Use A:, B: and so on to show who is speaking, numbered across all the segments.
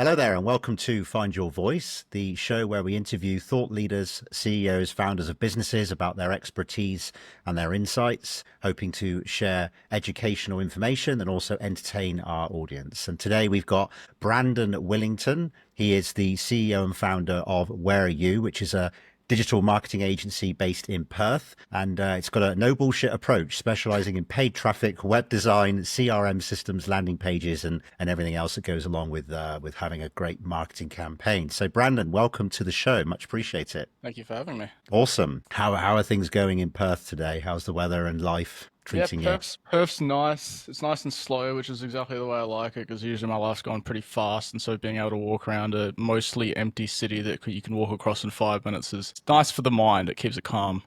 A: Hello there, and welcome to Find Your Voice, the show where we interview thought leaders, CEOs, founders of businesses about their expertise and their insights, hoping to share educational information and also entertain our audience. And today we've got Brandon Willington. He is the CEO and founder of Where Are You, which is a digital marketing agency based in Perth, and it's got a no bullshit approach, specializing in paid traffic, web design, CRM systems, landing pages, and everything else that goes along with having a great marketing campaign. So, Brandon, welcome to the show. Much appreciate it.
B: Thank you for having me.
A: Awesome. How are things going in Perth today? How's the weather and life
B: Yeah,
A: treating you?
B: Perth's nice. It's nice and slow, which is exactly the way I like it, because usually my life's gone pretty fast, and so being able to walk around a mostly empty city that you can walk across in 5 minutes is nice for the mind. It keeps it calm.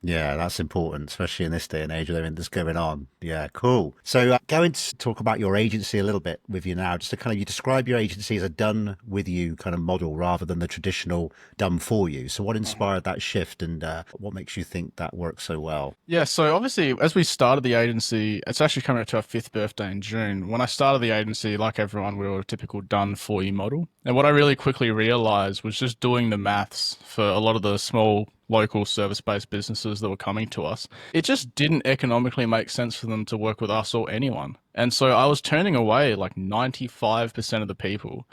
A: Yeah, that's important, especially in this day and age with everything that's going on. Yeah, cool. So going to talk about your agency a little bit with you now, just to kind of, you describe your agency as a done with you kind of model rather than the traditional done for you. So what inspired that shift, and what makes you think that works so well?
B: Yeah, so obviously, as we started the agency, it's actually coming up to our 5th birthday in June. When I started the agency, like everyone, we were a typical done for you model. And what I really quickly realized was just doing the maths for a lot of the small local service-based businesses that were coming to us. It just didn't economically make sense for them to work with us or anyone. And so I was turning away like 95% of the people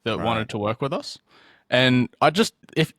B: that
A: Right.
B: wanted to work with us. And if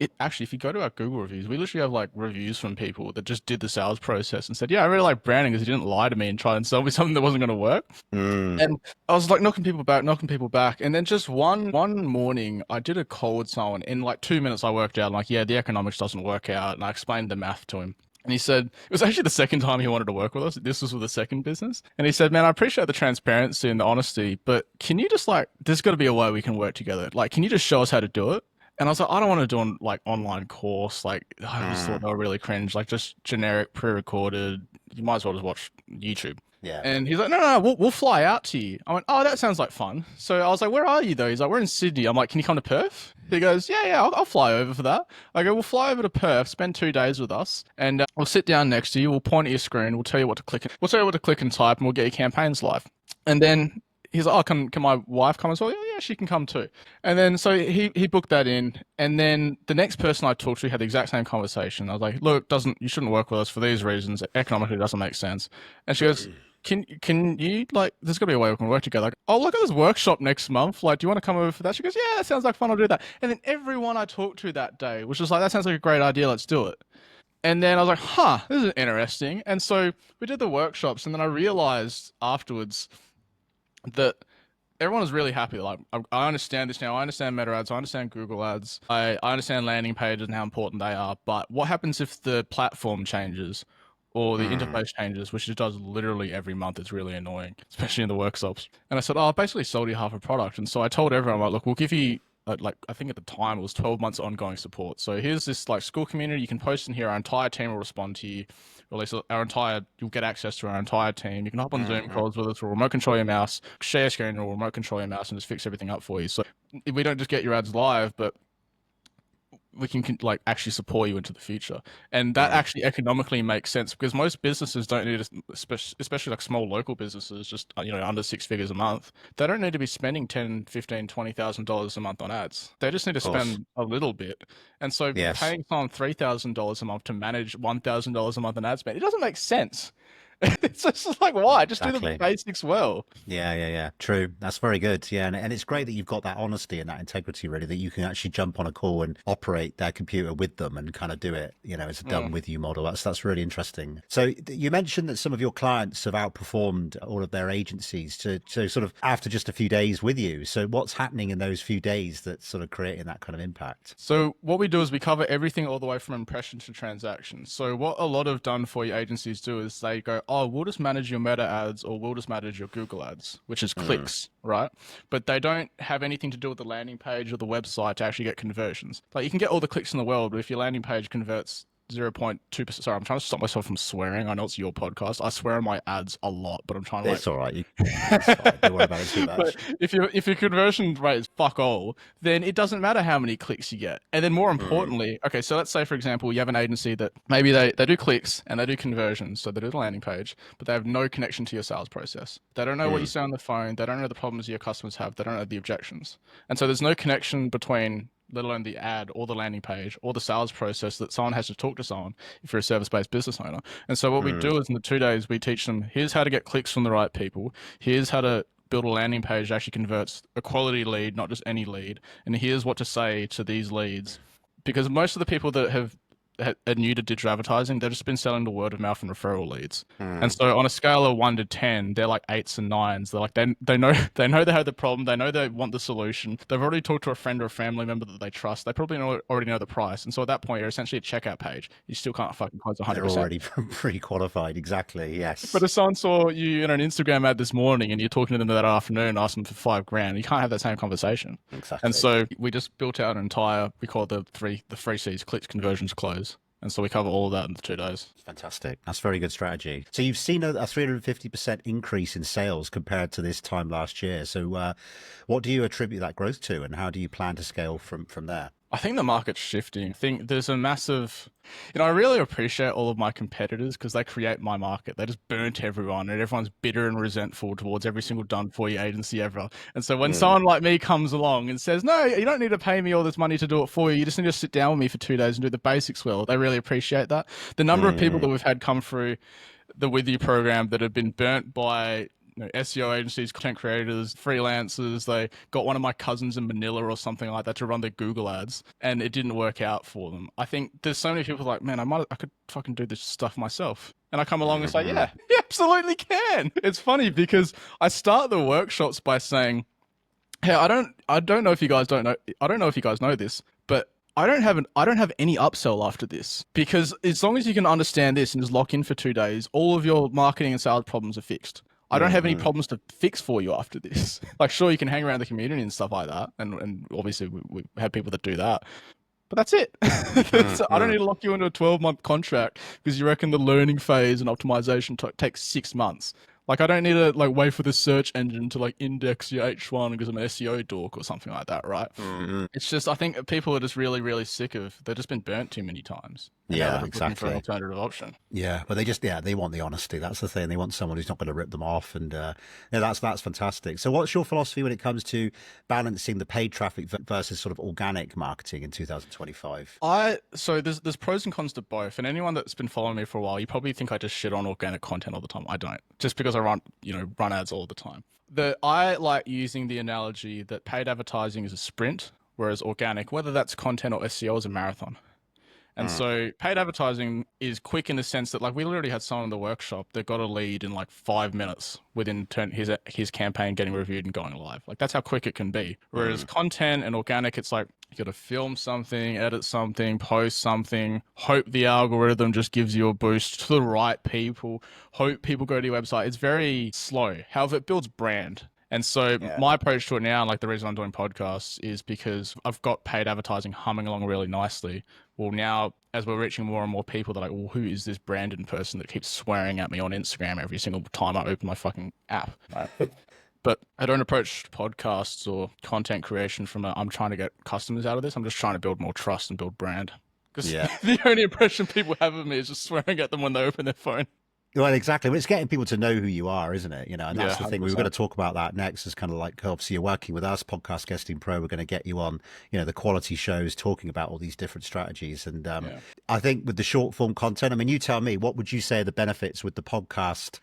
B: you go to our Google reviews, we literally have like reviews from people that just did the sales process and said, yeah, I really like Brandon because he didn't lie to me and try and sell me something that wasn't going to work.
A: Mm,
B: And I was like knocking people back, knocking people back. And then just one morning, I did a call with someone. In like 2 minutes, I worked out, like, yeah, the economics doesn't work out. And I explained the math to him. And he said, it was actually the second time he wanted to work with us. This was with the second business. And he said, man, I appreciate the transparency and the honesty, but can you just like, there's got to be a way we can work together. Like, can you just show us how to do it? And I was like, I don't want to do an like online course. Like, I just thought
A: mm,
B: they were really cringe. Like, just generic, pre-recorded. You might as well just watch YouTube.
A: yeah.
B: And he's like, no, we'll fly out to you. I went, oh, that sounds like fun. So I was like, where are you though? He's like, we're in Sydney. I'm like, can you come to Perth? He goes, yeah, I'll fly over for that. I go, we'll fly over to Perth, spend 2 days with us, and we'll sit down next to you. We'll point at your screen. We'll tell you what to click. We'll tell you what to click and type, and we'll get your campaigns live. And then he's like, oh, can my wife come as well? Yeah, she can come too. And then so he booked that in. And then the next person I talked to had the exact same conversation. I was like, look, you shouldn't work with us for these reasons. Economically, it doesn't make sense. And she goes, can you like? There's gotta be a way we can work together. Like, oh, look at this workshop next month. Like, do you want to come over for that? She goes, yeah, that sounds like fun. I'll do that. And then everyone I talked to that day was just like, that sounds like a great idea. Let's do it. And then I was like, huh, this is interesting. And so we did the workshops, and then I realized afterwards that everyone is really happy. Like, I understand this now. I understand Meta ads. I understand Google ads. I understand landing pages and how important they are. But what happens if the platform changes or the
A: Mm,
B: interface changes, which it does literally every month? It's really annoying, especially in the workshops. And I said, oh, I basically sold you half a product. And so I told everyone, like, look, we'll give you like I think at the time it was 12 months ongoing support. So here's this like school community you can post in here. Our entire team will respond to you. Or at least you'll get access to our entire team. You can hop on Zoom
A: mm,
B: calls with us, or remote control your mouse, share screen, or remote control your mouse, and just fix everything up for you. So we don't just get your ads live, but we can like actually support you into the future. And that
A: mm.
B: actually economically makes sense because most businesses don't need to, especially like small local businesses, just under 6 figures a month. They don't need to be spending 10, 15, $20,000 a month on ads. They just need to
A: Of course.
B: spend a little bit. And so
A: Yes.
B: paying someone $3,000 a month to manage $1,000 a month in ad spend, it doesn't make sense. It's just like, why? Just do the
A: Exactly.
B: basics well.
A: Yeah. True. That's very good. Yeah. And it's great that you've got that honesty and that integrity, really, that you can actually jump on a call and operate their computer with them and kind of do it, it's a done
B: Mm.
A: with you model. That's really interesting. So you mentioned that some of your clients have outperformed all of their agencies to sort of after just a few days with you. So what's happening in those few days that's sort of creating that kind of impact?
B: So what we do is we cover everything all the way from impression to transaction. So what a lot of done for you agencies do is they go, oh, we'll just manage your Meta ads or we'll just manage your Google ads, which is
A: Mm,
B: clicks, right? But they don't have anything to do with the landing page or the website to actually get conversions. Like, you can get all the clicks in the world, but if your landing page converts 0.2%. Sorry, I'm trying to stop myself from swearing. I know it's your podcast. I swear on my ads a lot, but I'm trying to
A: It's all right. It's fine. Don't worry about it too
B: But
A: much.
B: if your conversion rate is fuck all, then it doesn't matter how many clicks you get. And then more
A: Mm,
B: importantly, okay, so let's say for example you have an agency that maybe they do clicks and they do conversions, so they do the landing page, but they have no connection to your sales process. They don't know what you
A: mm,
B: say on the phone. They don't know the problems your customers have. They don't know the objections. And so there's no connection between, let alone the ad or the landing page or the sales process, that someone has to talk to someone if you're a service-based business owner. And so what we
A: mm.
B: do is in the 2 days, we teach them, here's how to get clicks from the right people. Here's how to build a landing page that actually converts a quality lead, not just any lead. And here's what to say to these leads. Because most of the people that are new to digital advertising, they've just been selling the word of mouth and referral leads. And so on a scale of 1 to 10, they're like 8s and 9s. They're like, they know they have the problem. They know they want the solution. They've already talked to a friend or a family member that they trust. They probably already know the price. And so at that point, you're essentially a checkout page. You still can't fucking close 100%.
A: They're already pre-qualified. Exactly.
B: But
A: Yes.
B: if someone saw you in an Instagram ad this morning and you're talking to them that afternoon, asking them for $5,000, you can't have that same conversation.
A: Exactly.
B: And so we just built out an entire, we call it the three C's: clicks, conversions, close. And so we cover all of that in the 2 days.
A: Fantastic. That's very good strategy. So you've seen a 350% increase in sales compared to this time last year. So what do you attribute that growth to, and how do you plan to scale from there?
B: I think the market's shifting. I think there's a massive, I really appreciate all of my competitors because they create my market. They just burnt everyone and everyone's bitter and resentful towards every single done for you agency ever. And so when someone like me comes along and says, no, you don't need to pay me all this money to do it for you. You just need to sit down with me for 2 days and do the basics well. They really appreciate that. The number of people that we've had come through the With You program that have been burnt by SEO agencies, content creators, freelancers. They got one of my cousins in Manila or something like that to run their Google ads, and it didn't work out for them. I think there's so many people like, man, I could fucking do this stuff myself. And I come along and say, yeah, you absolutely can. It's funny because I start the workshops by saying, hey, I don't know if you guys know this, but I don't have any upsell after this, because as long as you can understand this and just lock in for 2 days, all of your marketing and sales problems are fixed. I don't have any problems to fix for you after this. Like, sure, you can hang around the community and stuff like that. And obviously we have people that do that. But that's it. I don't need to lock you into a 12-month contract because you reckon the learning phase and optimization takes 6 months. Like, I don't need to wait for the search engine to index your H1 because I'm an SEO dork or something like that, right? It's just, I think people are just really, really sick of, they've just been burnt too many times.
A: Yeah,
B: Looking for an
A: exactly.
B: alternative option.
A: Yeah, but they want the honesty. That's the thing. They want someone who's not going to rip them off, and that's fantastic. So, what's your philosophy when it comes to balancing the paid traffic versus sort of organic marketing in 2025?
B: So there's pros and cons to both. And anyone that's been following me for a while, you probably think I just shit on organic content all the time. I don't, just because I run ads all the time. I like using the analogy that paid advertising is a sprint, whereas organic, whether that's content or SEO, is a marathon. And so paid advertising is quick in the sense that, we literally had someone in the workshop that got a lead in 5 minutes within his campaign getting reviewed and going live. That's how quick it can be. Whereas content and organic, it's you got to film something, edit something, post something, hope the algorithm just gives you a boost to the right people, hope people go to your website. It's very slow. However, it builds brand. And so my approach to it now, the reason I'm doing podcasts, is because I've got paid advertising humming along really nicely. Well, now, as we're reaching more and more people, they're like, well, who is this Brandon person that keeps swearing at me on Instagram every single time I open my fucking app? Right? But I don't approach podcasts or content creation from I'm trying to get customers out of this. I'm just trying to build more trust and build brand. Because the only impression people have of me is just swearing at them when they open their phone.
A: Well, exactly. Well, it's getting people to know who you are, isn't it? And that's the thing.
B: 100%.
A: We were going to talk about that next. Is kind of obviously you're working with us, Podcast Guesting Pro. We're going to get you on, the quality shows, talking about all these different strategies. And I think with the short form content, I mean, you tell me, what would you say are the benefits with the podcast,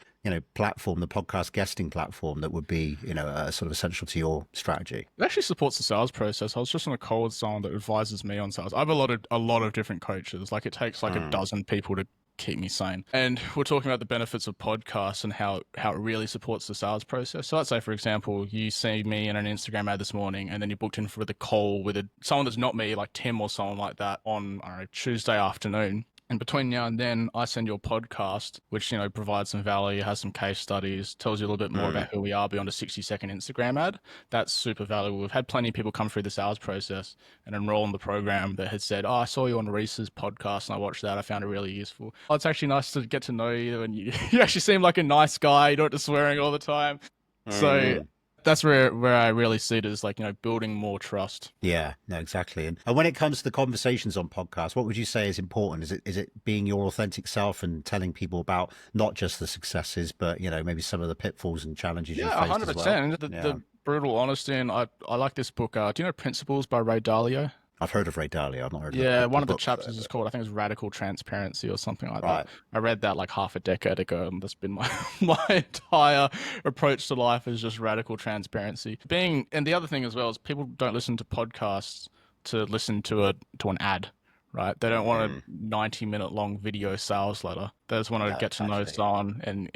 A: platform, the podcast guesting platform, that would be, sort of essential to your strategy?
B: It actually supports the sales process. I was just on a call with someone that advises me on sales. I have a lot of different coaches. It takes a dozen people to keep me sane. And we're talking about the benefits of podcasts and how it really supports the sales process. So let's say, for example, you see me in an Instagram ad this morning, and then you booked in for the call with someone that's not me, like Tim or someone like that, on Tuesday afternoon. And between now and then, I send you a podcast, which, provides some value, has some case studies, tells you a little bit more about who we are beyond a 60-second Instagram ad. That's super valuable. We've had plenty of people come through the sales process and enroll in the program that had said, oh, I saw you on Reese's podcast and I watched that. I found it really useful. Oh, it's actually nice to get to know you, and you actually seem like a nice guy. You don't just swearing all the time. So that's where I really see it as, like, building more trust.
A: Yeah, no, exactly. And when it comes to the conversations on podcasts, what would you say is important? Is it being your authentic self and telling people about not just the successes, but, maybe some of the pitfalls and challenges you faced
B: 100%.
A: as well?
B: The brutal honesty. And I like this book. Do you know Principles by Ray Dalio?
A: I've heard of Ray Dalio. I've not heard of
B: Yeah, one of the
A: book,
B: chapters is called, I think it's Radical Transparency or something like
A: Right.
B: that. I read that like half a decade ago, and that's been my entire approach to life is just radical transparency. And the other thing as well is people don't listen to podcasts to listen to an ad, right? They don't want a 90-minute long video sales letter. They just want to get to know someone and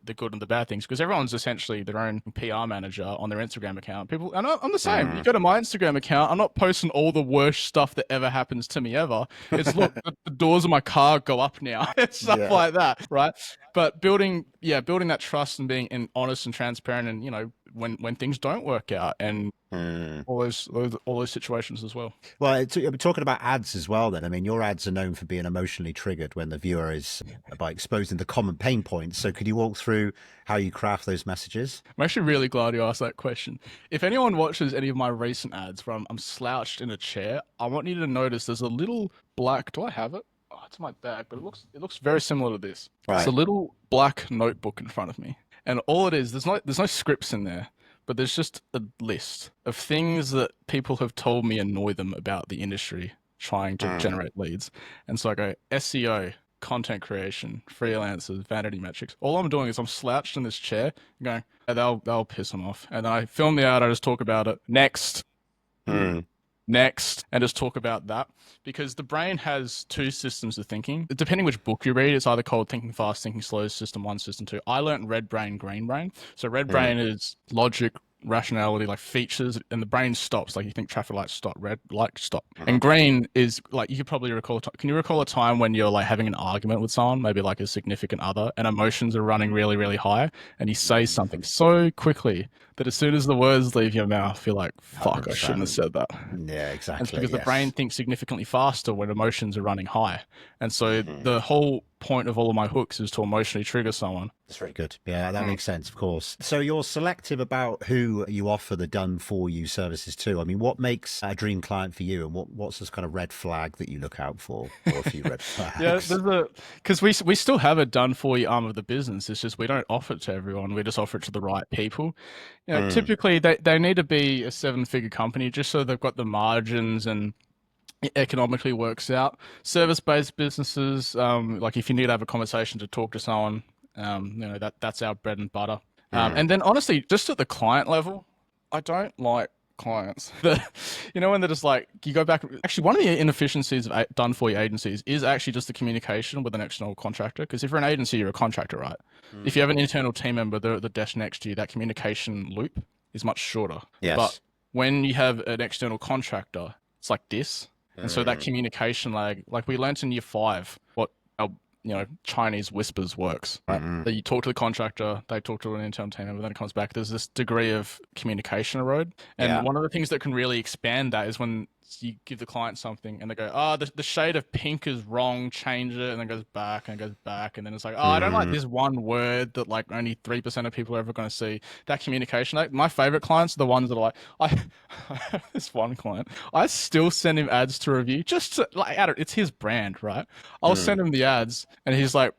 B: the good and the bad things, because everyone's essentially their own PR manager on their Instagram account. And I'm the same. You go to my Instagram account, I'm not posting all the worst stuff that ever happens to me ever. It's, look, the doors of my car go up now. It's stuff like that, right? But building that trust and being honest and transparent, and when things don't work out, and all those situations as well.
A: Well, we're talking about ads as well then. I mean, your ads are known for being emotionally triggered when the viewer is, by exposing the common pain points. So could you walk through how you craft those messages?
B: I'm actually really glad you asked that question. If anyone watches any of my recent ads where I'm slouched in a chair, I want you to notice there's a little black, do I have it? Oh, it's my bag, but it looks very similar to this.
A: Right.
B: It's a little black notebook in front of me. And all it is, there's no scripts in there, but there's just a list of things that people have told me annoy them about the industry trying to generate leads. And so I go, SEO, content creation, freelancers, vanity metrics. All I'm doing is I'm slouched in this chair and going, they'll piss them off. And then I film the ad, I just talk about it. Next, and just talk about that. Because the brain has two systems of thinking. Depending which book you read, it's either called Thinking Fast, Thinking Slow, System 1, System 2. I learned red brain, green brain. So red brain is logic, rationality, like features, and the brain stops. Like, you think traffic lights stop, red light stop. And green is like, you could probably recall, can you recall a time when you're like having an argument with someone, maybe like a significant other, and emotions are running really, really high, and you say something so quickly that as soon as the words leave your mouth, you're like, fuck, 100%. I shouldn't have said that.
A: Yeah, exactly.
B: And it's because the brain thinks significantly faster when emotions are running high. And so the whole point of all of my hooks is to emotionally trigger someone.
A: That's very good. Yeah, that makes sense, of course. So you're selective about who you offer the done-for-you services to. I mean, what makes a dream client for you, and what's this kind of red flag that you look out for, or a few red flags?
B: Yeah, because we still have a done-for-you arm of the business. It's just we don't offer it to everyone. We just offer it to the right people. Typically they need to be a 7-figure company just so they've got the margins and it economically works out. Service-based businesses, like if you need to have a conversation to talk to someone, that's our bread and butter. And then honestly, just at the client level, I don't like clients that, when they're just like, you go back, actually one of the inefficiencies of done-for-you agencies is actually just the communication with an external contractor. Because if you're an agency, you're a contractor, right? If you have an internal team member, they're at the desk next to you, that communication loop is much shorter.
A: Yes.
B: But when you have an external contractor, it's like this. And so that communication lag, like we learnt in year 5, what our Chinese whispers works, right? That you talk to the contractor, they talk to an internal team member, then it comes back. There's this degree of communication erode. And one of the things that can really expand that is when you give the client something and they go, the shade of pink is wrong, change it, and then goes back and goes back. And then it's like, I don't like this one word that like only 3% of people are ever going to see. That communication, like my favorite clients are the ones that are like, I have this one client, I still send him ads to review just to, like, it's his brand, right? I'll send him the ads and he's like,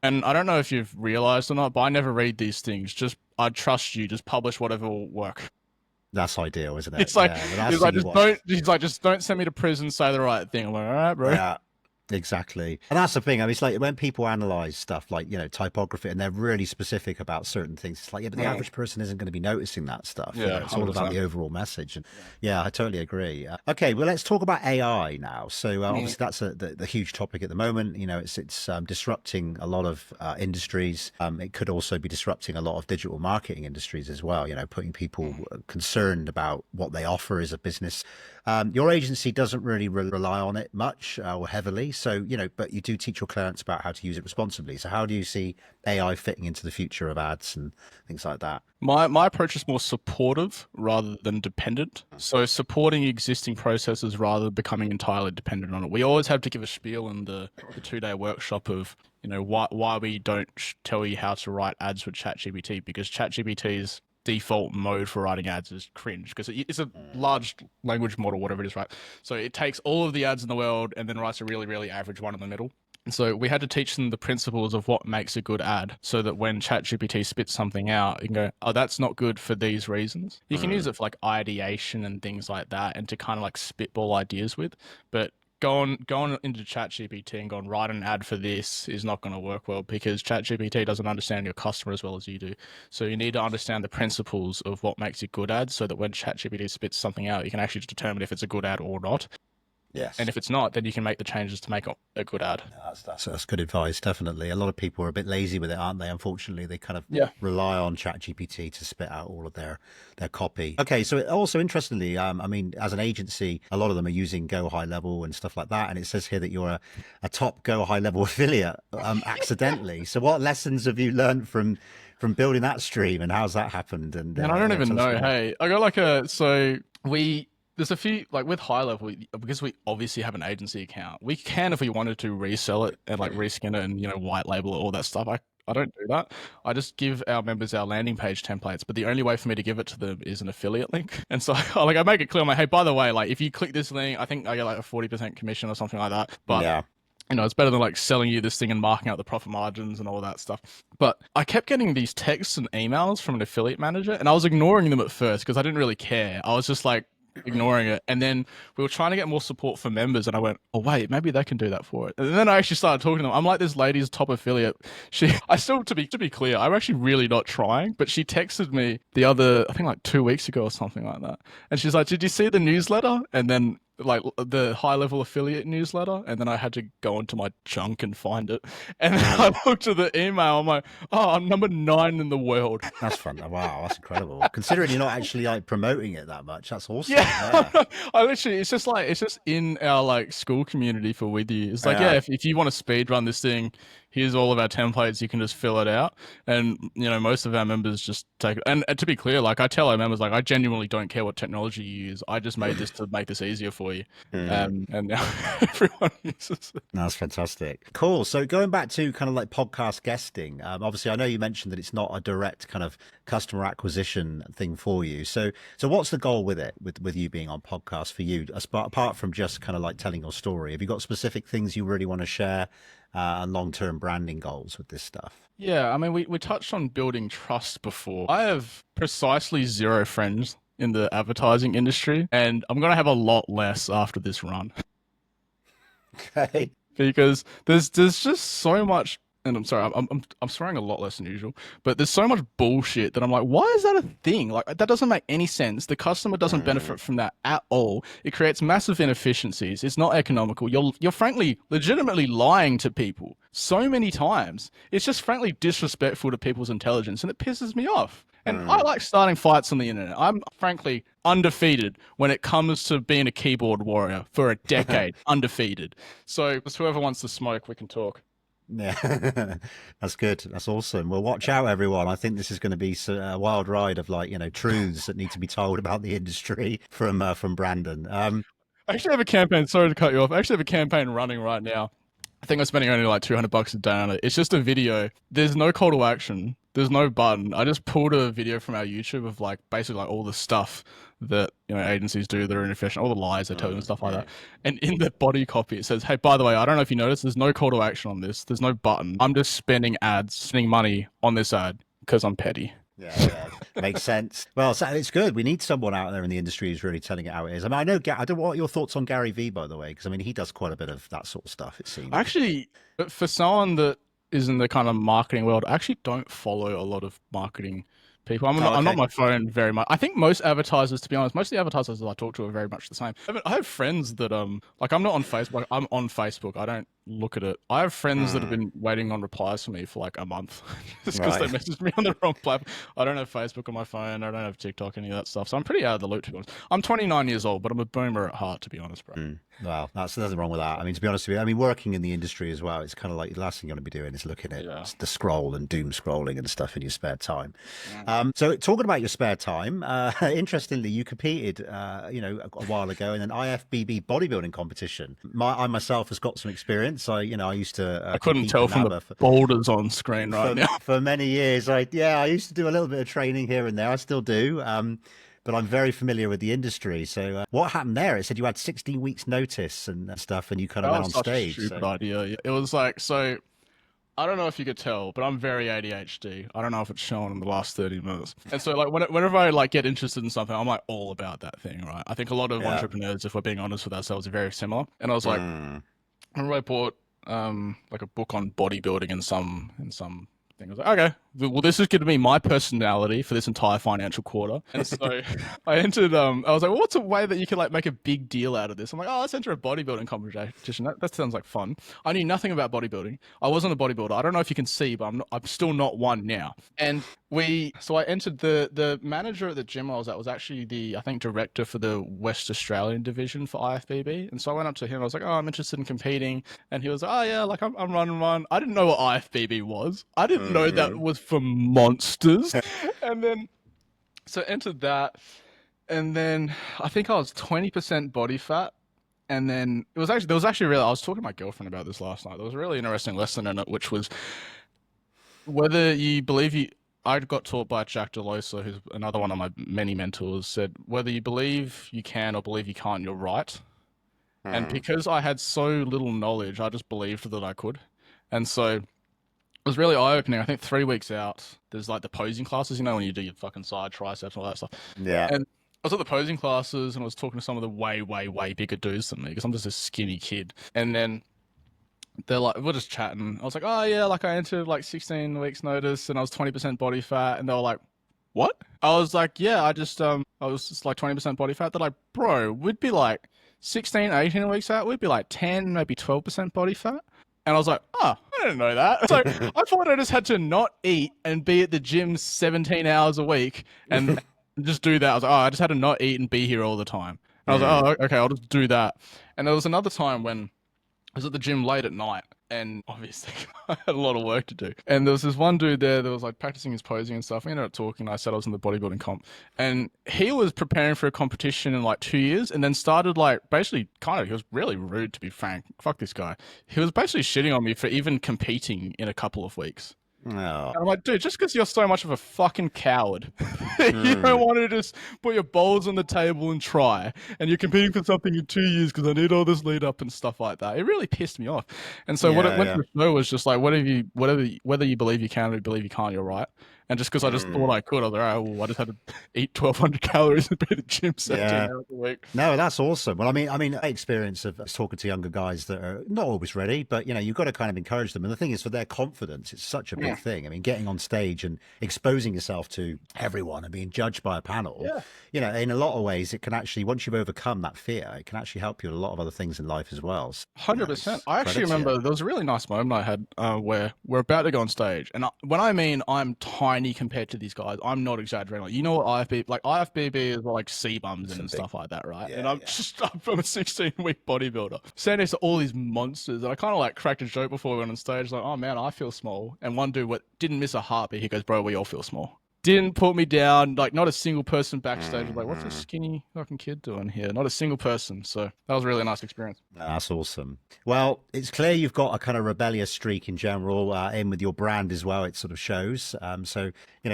B: and I don't know if you've realized or not, but I never read these things. I trust you, just publish whatever will work.
A: That's ideal, isn't it?
B: It's like, just don't send me to prison, say the right thing. I'm like, all right, bro.
A: Yeah, exactly. And that's the thing. I mean, it's like when people analyze stuff like, typography, and they're really specific about certain things. It's like, but the average person isn't going to be noticing that stuff.
B: Yeah,
A: it's all about the overall message. And I totally agree. Okay, well, let's talk about AI now. So obviously that's the huge topic at the moment. It's disrupting a lot of industries. It could also be disrupting a lot of digital marketing industries as well. Putting people concerned about what they offer as a business Your agency doesn't really rely on it much or heavily. So, but you do teach your clients about how to use it responsibly. So how do you see AI fitting into the future of ads and things like that?
B: My approach is more supportive rather than dependent. So supporting existing processes rather than becoming entirely dependent on it. We always have to give a spiel in the 2-day workshop of, why we don't tell you how to write ads with ChatGPT, because ChatGPT's default mode for writing ads is cringe, because it's a large language model, whatever it is, right? So it takes all of the ads in the world and then writes a really, really average one in the middle. And so we had to teach them the principles of what makes a good ad, so that when ChatGPT spits something out, you can go, oh, that's not good for these reasons. You can use it for like ideation and things like that, and to kind of like spitball ideas with. But going into ChatGPT and going, write an ad for this is not going to work well, because ChatGPT doesn't understand your customer as well as you do. So you need to understand the principles of what makes a good ad, so that when ChatGPT spits something out, you can actually determine if it's a good ad or not.
A: Yes.
B: And if it's not, then you can make the changes to make a good ad.
A: That's good advice, definitely. A lot of people are a bit lazy with it, aren't they? Unfortunately, they kind of rely on ChatGPT to spit out all of their copy. Okay, so also interestingly, as an agency, a lot of them are using Go High Level and stuff like that. And it says here that you're a top Go High Level affiliate accidentally. So what lessons have you learned from building that stream, and how's that happened? And
B: I don't even know. Hey, I got there's a few, like with High Level, because we obviously have an agency account, we can, if we wanted to, resell it and like reskin it and, white label it, all that stuff. I don't do that. I just give our members our landing page templates, but the only way for me to give it to them is an affiliate link. And so I make it clear, I'm like, hey, by the way, like if you click this link, I think I get like a 40% commission or something like that. But yeah, it's better than like selling you this thing and marking out the profit margins and all that stuff. But I kept getting these texts and emails from an affiliate manager, and I was ignoring them at first because I didn't really care. I was just like, ignoring it. And then we were trying to get more support for members, and I went, oh wait, maybe they can do that for it. And then I actually started talking to them. I'm like, this lady's top affiliate. To be clear, I'm actually really not trying, but she texted me I think like 2 weeks ago or something like that. And she's like, did you see the newsletter? And then like the High Level affiliate newsletter, and then I had to go into my junk and find it. And then I looked at the email, I'm like, oh, I'm number 9 in the world.
A: That's fun. Wow, that's incredible. Considering you're not actually like promoting it that much, that's awesome.
B: Yeah. I literally, it's just in our like school community for With You. It's like, if you want to speed run this thing, here's all of our templates, you can just fill it out. And, most of our members just take it. And to be clear, like I tell our members, like I genuinely don't care what technology you use. I just made this to make this easier for you. And now everyone uses it.
A: That's fantastic. Cool. So going back to kind of like podcast guesting, obviously I know you mentioned that it's not a direct kind of customer acquisition thing for you. So what's the goal with it, with you being on podcasts for you, apart from just kind of like telling your story? Have you got specific things you really want to share? And long-term branding goals with this stuff?
B: Yeah, I mean, we touched on building trust before. I have precisely 0 friends in the advertising industry, and I'm going to have a lot less after this run.
A: Okay.
B: Because there's just so much, and I'm sorry, I'm swearing a lot less than usual, but there's so much bullshit that I'm like, why is that a thing? Like, that doesn't make any sense. The customer doesn't benefit from that at all. It creates massive inefficiencies. It's not economical. You're frankly legitimately lying to people so many times. It's just frankly disrespectful to people's intelligence, and it pisses me off. And I like starting fights on the internet. I'm frankly undefeated when it comes to being a keyboard warrior for a decade. Undefeated. So whoever wants to smoke, we can talk.
A: Yeah, that's good. That's awesome. Well, watch out, everyone. I think this is going to be a wild ride of like, truths that need to be told about the industry from Brandon.
B: I actually have a campaign. Sorry to cut you off. I actually have a campaign running right now. I think I'm spending only like $200 a day on it. It's just a video. There's no call to action. There's no button. I just pulled a video from our YouTube of like basically like all the stuff that agencies do that are inefficient, all the lies they tell you and stuff like that. And in the body copy it says, hey, by the way, I don't know if you noticed, there's no call to action on this. There's no button. I'm just spending money on this ad because I'm petty.
A: Yeah, makes sense. Well, so it's good. We need someone out there in the industry who's really telling it how it is. I mean, I don't know what your thoughts on Gary Vee, by the way, because I mean, he does quite a bit of that sort of stuff, it seems.
B: Actually, for someone that is in the kind of marketing world, I actually don't follow a lot of marketing people. I'm not on my phone very much. I think most advertisers, to be honest, most of the advertisers that I talk to are very much the same. I have friends that like I'm not on Facebook. I'm on Facebook. I don't look at it. I have friends that have been waiting on replies from me for like a month just because they
A: Right.
B: messaged me on the wrong platform. I don't have Facebook on my phone. I don't have TikTok, any of that stuff. So I'm pretty out of the loop, to be honest. I'm 29 years old, but I'm a boomer at heart, to be honest, bro.
A: Well, that's nothing wrong with that. I mean, to be honest with you, I mean, working in the industry as well, it's kind of like the last thing you want to be doing is looking at the scroll and doom scrolling and stuff in your spare time. So talking about your spare time, interestingly, you competed, a while ago in an IFBB bodybuilding competition. I myself has got some experience. I used to.
B: I couldn't
A: compete
B: tell
A: in
B: from
A: NABBA
B: the boulders on screen right now.
A: for many years. I used to do a little bit of training here and there. I still do. But I'm very familiar with the industry. So what happened there? It said you had 16 weeks notice and stuff, and you kind of went on stage.
B: That was such a stupid idea. It was like, so I don't know if you could tell, but I'm very ADHD. I don't know if it's shown in the last 30 minutes. And so like whenever I like get interested in something, I'm like all about that thing, right? I think a lot of entrepreneurs, if we're being honest with ourselves, are very similar. And I was like, I remember I bought like a book on bodybuilding in some thing. I was like, okay, well, this is going to be my personality for this entire financial quarter. And so I entered, I was like, well, what's a way that you could like make a big deal out of this? I'm like, oh, let's enter a bodybuilding competition. That sounds like fun. I knew nothing about bodybuilding. I wasn't a bodybuilder. I don't know if you can see, but I'm still not one now. And so I entered the manager at the gym I was at was actually the, I think, director for the West Australian division for IFBB. And so I went up to him. I was like, oh, I'm interested in competing. And he was like, oh yeah, like I'm running one. I didn't know what IFBB was. I didn't know that was for monsters. And then, so entered that. And then I think I was 20% body fat. And then there was actually really, I was talking to my girlfriend about this last night. There was a really interesting lesson in it, which was whether you believe I got taught by Jack Delosa, who's another one of my many mentors, said, whether you believe you can or believe you can't, you're right. And because I had so little knowledge, I just believed that I could. And so it was really eye-opening. I think 3 weeks out, there's like the posing classes, when you do your fucking side triceps and all that stuff.
A: Yeah.
B: And I was at the posing classes and I was talking to some of the way, way, way bigger dudes than me because I'm just a skinny kid. And then they're like, we're just chatting. I was like, oh yeah, like I entered like 16 weeks notice and I was 20% body fat. And they were like, what? I was like, yeah, I was just like 20% body fat. They're like, bro, we'd be like 16, 18 weeks out, we'd be like 10, maybe 12% body fat. And I was like, oh, I didn't know that. So I thought I just had to not eat and be at the gym 17 hours a week and just do that. I was like, oh, I just had to not eat and be here all the time. And I was like, oh, okay, I'll just do that. And there was another time when I was at the gym late at night and obviously I had a lot of work to do. And there was this one dude there that was like practicing his posing and stuff. We ended up talking. I said I was in the bodybuilding comp and he was preparing for a competition in like 2 years and then started like basically he was really rude, to be frank. Fuck this guy. He was basically shitting on me for even competing in a couple of weeks. And I'm like, dude, just because you're so much of a fucking coward, you don't want to just put your balls on the table and try, and you're competing for something in 2 years because I need all this lead up and stuff like that. It really pissed me off. And so what it went to the show was just like, whether you believe you can or believe you can't, you're right. And just because I just thought I could, I was like, all right, well, I just had to eat 1,200 calories and be at the gym 17 hours a week.
A: No, that's awesome. Well, I mean, experience of talking to younger guys that are not always ready, but you've got to kind of encourage them. And the thing is, for their confidence, it's such a big thing. I mean, getting on stage and exposing yourself to everyone and being judged by a panel, in a lot of ways, it can actually, once you've overcome that fear, it can actually help you in a lot of other things in life as well. So,
B: 100%. I actually remember there was a really nice moment I had where we're about to go on stage. And when I mean I'm tiny compared to these guys, I'm not exaggerating. Like, you know what IFBB is like C-bums and stuff like that, right? And I'm a 16-week bodybuilder. Standing next to all these monsters. And I kind of like cracked a joke before we went on stage. Like, oh man, I feel small. And one dude didn't miss a heartbeat. He goes, bro, we all feel small. Didn't put me down. Like, not a single person backstage was like, what's this skinny fucking kid doing here? Not a single person. So that was a really nice experience.
A: That's awesome. Well, it's clear you've got a kind of rebellious streak in general, in with your brand as well. It sort of shows. So,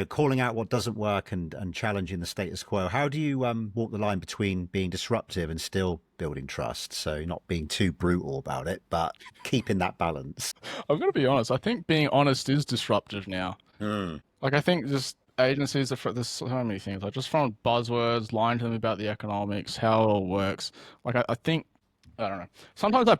A: calling out what doesn't work and challenging the status quo. How do you walk the line between being disruptive and still building trust? So not being too brutal about it, but keeping that balance.
B: I've got to be honest. I think being honest is disruptive now. Like, I think just agencies, there's so many things. Like, just from buzzwords, lying to them about the economics, how it all works. Like, I think, I don't know. Sometimes I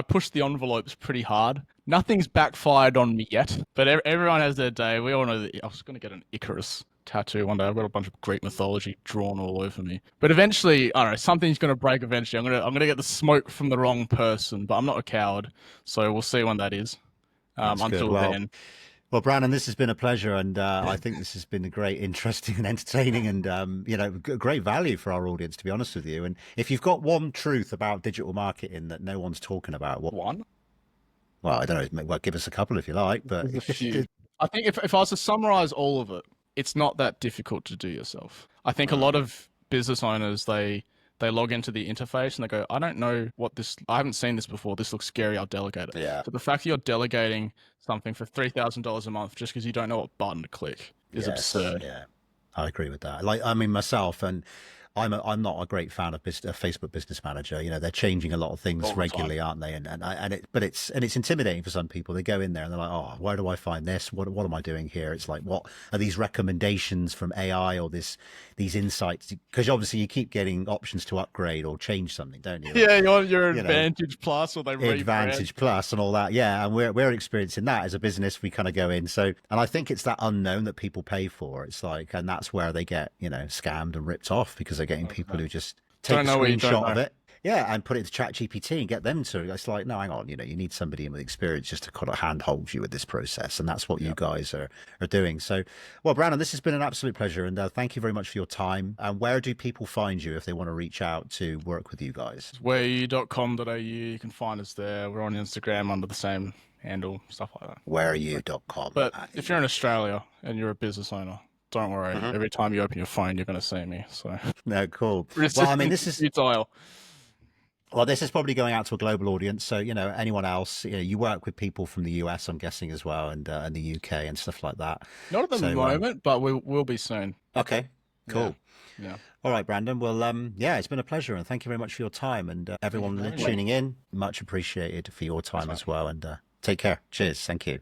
B: push the envelopes pretty hard. Nothing's backfired on me yet, but everyone has their day. We all know that I was going to get an Icarus tattoo one day. I've got a bunch of Greek mythology drawn all over me. But eventually, I don't know, something's going to break eventually. I'm gonna get the smoke from the wrong person, but I'm not a coward. So we'll see when that is.
A: That's good.
B: Until then.
A: Well, Brandon, this has been a pleasure, and I think this has been a great, interesting, and entertaining, and great value for our audience. To be honest with you, and if you've got one truth about digital marketing that no one's talking about, what
B: One?
A: Well, I don't know. Well, give us a couple if you like, but
B: There's a few. I think if I was to summarize all of it, it's not that difficult to do yourself. I think a lot of business owners, they log into the interface and they go, I don't know what this, I haven't seen this before. This looks scary. I'll delegate it.
A: Yeah.
B: So the fact that you're delegating something for $3,000 a month just because you don't know what button to click is absurd.
A: Yeah, I agree with that. Like, I mean, myself, and I'm not a great fan of Facebook Business Manager. You know, they're changing a lot of things regularly, aren't they? But it's intimidating for some people. They go in there and they're like, oh, where do I find this? What am I doing here? It's like, what are these recommendations from AI or these insights? Because obviously you keep getting options to upgrade or change something, don't you?
B: Yeah, you want your Advantage Plus, or they
A: Advantage Plus and all that. Yeah, and we're experiencing that as a business. We kind of go in. So, and I think it's that unknown that people pay for. It's like, and that's where they get, scammed and ripped off, because they're getting people who just take a screenshot of it. Yeah, and put it to ChatGPT and get them to. It's like, no, hang on, you need somebody with experience just to kind of handhold you with this process, and that's what you guys are doing. So, well, Brandon, this has been an absolute pleasure, and thank you very much for your time. And where do people find you if they want to reach out to work with you guys?
B: Whereyou.com.au. You can find us there. We're on Instagram under the same handle, stuff like that.
A: Whereyou.com.
B: But if you're in Australia and you're a business owner, don't worry. Every time you open your phone, you're going to see me. So
A: no, cool. Well, I mean, this is
B: futile.
A: Well, this is probably going out to a global audience. So, anyone else, you work with people from the US, I'm guessing, as well, and the UK and stuff like that.
B: Not at the moment, but we will be soon.
A: Okay, cool.
B: Yeah.
A: All right, Brandon. Well, it's been a pleasure, and thank you very much for your time, and everyone tuning in, much appreciated for your time as well. And take care. Cheers. Thank you.